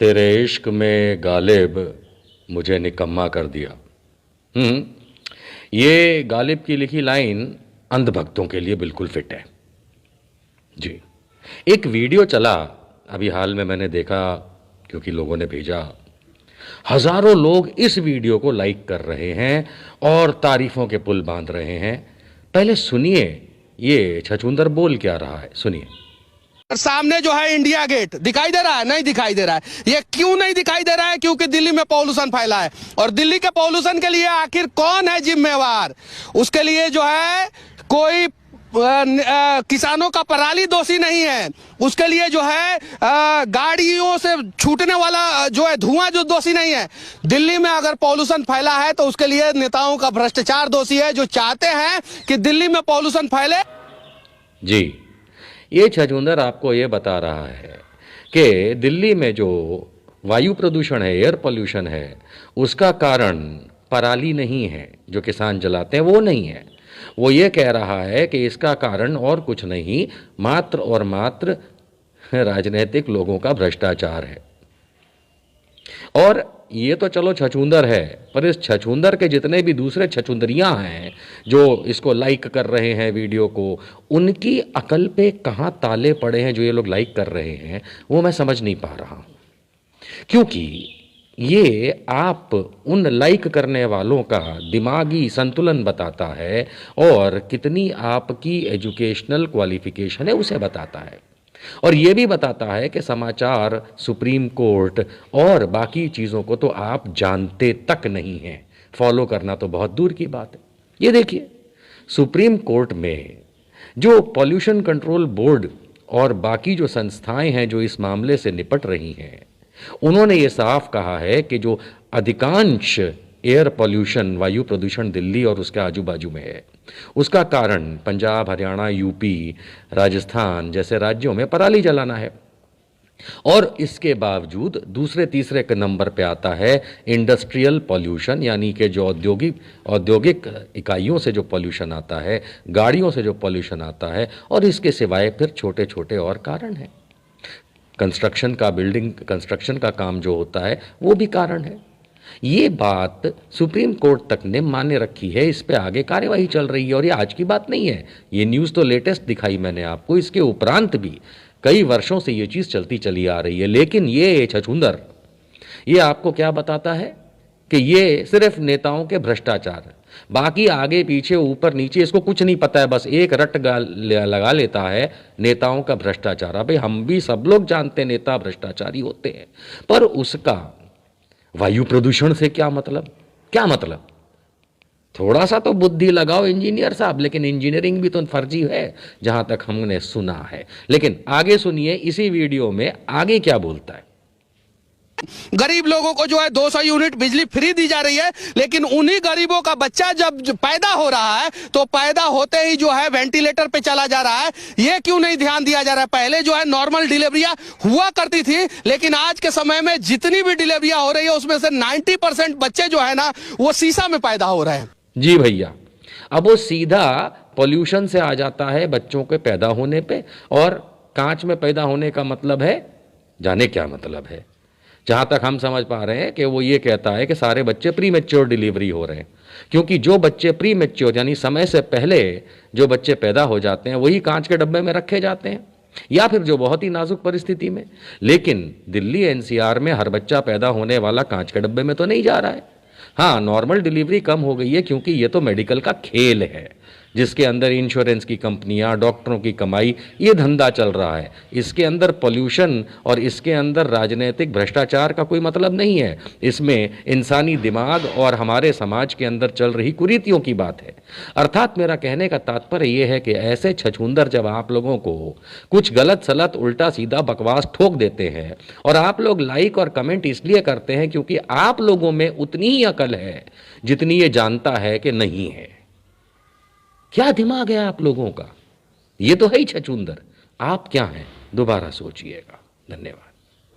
तेरे इश्क में गालिब मुझे निकम्मा कर दिया। ये गालिब की लिखी लाइन अंधभक्तों के लिए बिल्कुल फिट है जी। एक वीडियो चला अभी हाल में, मैंने देखा क्योंकि लोगों ने भेजा। हजारों लोग इस वीडियो को लाइक कर रहे हैं और तारीफों के पुल बांध रहे हैं। पहले सुनिए ये छछूंदर बोल क्या रहा है, सुनिए। सामने जो है इंडिया गेट दिखाई दे रहा है, नहीं दिखाई दे रहा है। ये क्यों नहीं दिखाई दे रहा है? क्योंकि दिल्ली में पॉल्यूशन फैला है, और दिल्ली के पॉल्यूशन के लिए आखिर कौन है जिम्मेवार? उसके लिए जो है कोई किसानों का पराली दोषी नहीं है, उसके लिए जो है गाड़ियों से छूटने वाला जो है धुआं जो दोषी नहीं है। दिल्ली में अगर पॉल्यूशन फैला है तो उसके लिए नेताओं का भ्रष्टाचार दोषी है, जो चाहते हैं कि दिल्ली में पॉल्यूशन फैले। जी, ये छछूंदर आपको ये बता रहा है कि दिल्ली में जो वायु प्रदूषण है, एयर पोल्यूशन है, उसका कारण पराली नहीं है जो किसान जलाते हैं, वो नहीं है। वो ये कह रहा है कि इसका कारण और कुछ नहीं, मात्र और मात्र राजनीतिक लोगों का भ्रष्टाचार है। और ये तो चलो छछूंदर है, पर इस छछूंदर के जितने भी दूसरे छछूंदरियां हैं जो इसको लाइक कर रहे हैं वीडियो को, उनकी अकल पे कहाँ ताले पड़े हैं जो ये लोग लाइक कर रहे हैं, वो मैं समझ नहीं पा रहा हूं। क्योंकि ये आप उन लाइक करने वालों का दिमागी संतुलन बताता है और कितनी आपकी एजुकेशनल क्वालिफिकेशन है उसे बताता है। और ये भी बताता है कि समाचार, सुप्रीम कोर्ट और बाकी चीज़ों को तो आप जानते तक नहीं हैं, फॉलो करना तो बहुत दूर की बात है। ये देखिए, सुप्रीम कोर्ट में जो पॉल्यूशन कंट्रोल बोर्ड और बाकी जो संस्थाएं हैं जो इस मामले से निपट रही हैं, उन्होंने ये साफ कहा है कि जो अधिकांश एयर पॉल्यूशन, वायु प्रदूषण दिल्ली और उसके आजू बाजू में है, उसका कारण पंजाब, हरियाणा, यूपी, राजस्थान जैसे राज्यों में पराली जलाना है। और इसके बावजूद दूसरे तीसरे के नंबर पे आता है इंडस्ट्रियल पॉल्यूशन, यानी कि जो औद्योगिक इकाइयों से जो पॉल्यूशन आता है, गाड़ियों से जो पॉल्यूशन आता है, और इसके सिवाय फिर छोटे छोटे और कारण हैं। कंस्ट्रक्शन का, बिल्डिंग कंस्ट्रक्शन का काम जो होता है वो भी कारण है। ये बात सुप्रीम कोर्ट तक ने मान्य रखी है, इस पे आगे कार्यवाही चल रही है। और ये आज की बात नहीं है, ये न्यूज़ तो लेटेस्ट दिखाई मैंने आपको, इसके उपरांत भी कई वर्षों से ये चीज़ चलती चली आ रही है। लेकिन ये छछूंदर ये आपको क्या बताता है कि ये सिर्फ नेताओं के भ्रष्टाचार, बाकी आगे पीछे ऊपर नीचे इसको कुछ नहीं पता है, बस एक रट लगा लेता है नेताओं का भ्रष्टाचार। अबे हम भी सब लोग जानते हैं नेता भ्रष्टाचारी होते हैं, पर उसका वायु प्रदूषण से क्या मतलब? क्या मतलब? थोड़ा सा तो बुद्धि लगाओ इंजीनियर साहब। लेकिन इंजीनियरिंग भी तो फर्जी है जहां तक हमने सुना है। लेकिन आगे सुनिए इसी वीडियो में आगे क्या बोलता है। गरीब लोगों को जो है 200 यूनिट बिजली फ्री दी जा रही है, लेकिन उन्हीं गरीबों का बच्चा जब पैदा हो रहा है तो पैदा होते ही जो है वेंटिलेटर पे चला जा रहा है। ये क्यों नहीं ध्यान दिया जा रहा है? पहले जो है नॉर्मल डिलीवरियां हुआ करती थी, लेकिन आज के समय में जितनी भी डिलीवरियां हो रही है उसमें से 90% बच्चे जो है ना वो शीशा में पैदा हो रहे हैं। जी भैया, अब वो सीधा पॉल्यूशन से आ जाता है बच्चों के पैदा होने पे। और कांच में पैदा होने का मतलब है, जाने क्या मतलब है। जहां तक हम समझ पा रहे हैं कि वो ये कहता है कि सारे बच्चे प्री मैच्योर डिलीवरी हो रहे हैं, क्योंकि जो बच्चे प्री मैच्योर यानी समय से पहले जो बच्चे पैदा हो जाते हैं वही कांच के डब्बे में रखे जाते हैं, या फिर जो बहुत ही नाजुक परिस्थिति में। लेकिन दिल्ली एनसीआर में हर बच्चा पैदा होने वाला कांच के डब्बे में तो नहीं जा रहा है। हाँ, नॉर्मल डिलीवरी कम हो गई है क्योंकि ये तो मेडिकल का खेल है जिसके अंदर इंश्योरेंस की कंपनियां, डॉक्टरों की कमाई, ये धंधा चल रहा है। इसके अंदर पॉल्यूशन और इसके अंदर राजनीतिक भ्रष्टाचार का कोई मतलब नहीं है। इसमें इंसानी दिमाग और हमारे समाज के अंदर चल रही कुरीतियों की बात है। अर्थात मेरा कहने का तात्पर्य यह है कि ऐसे छछूंदर जब आप लोगों को कुछ गलत सलत उल्टा सीधा बकवास ठोक देते हैं और आप लोग लाइक और कमेंट इसलिए करते हैं क्योंकि आप लोगों में उतनी ही अकल है जितनी ये जानता है कि नहीं है। क्या दिमाग है आप लोगों का? ये तो है ही छछूंदर। आप क्या हैं? दोबारा सोचिएगा। धन्यवाद।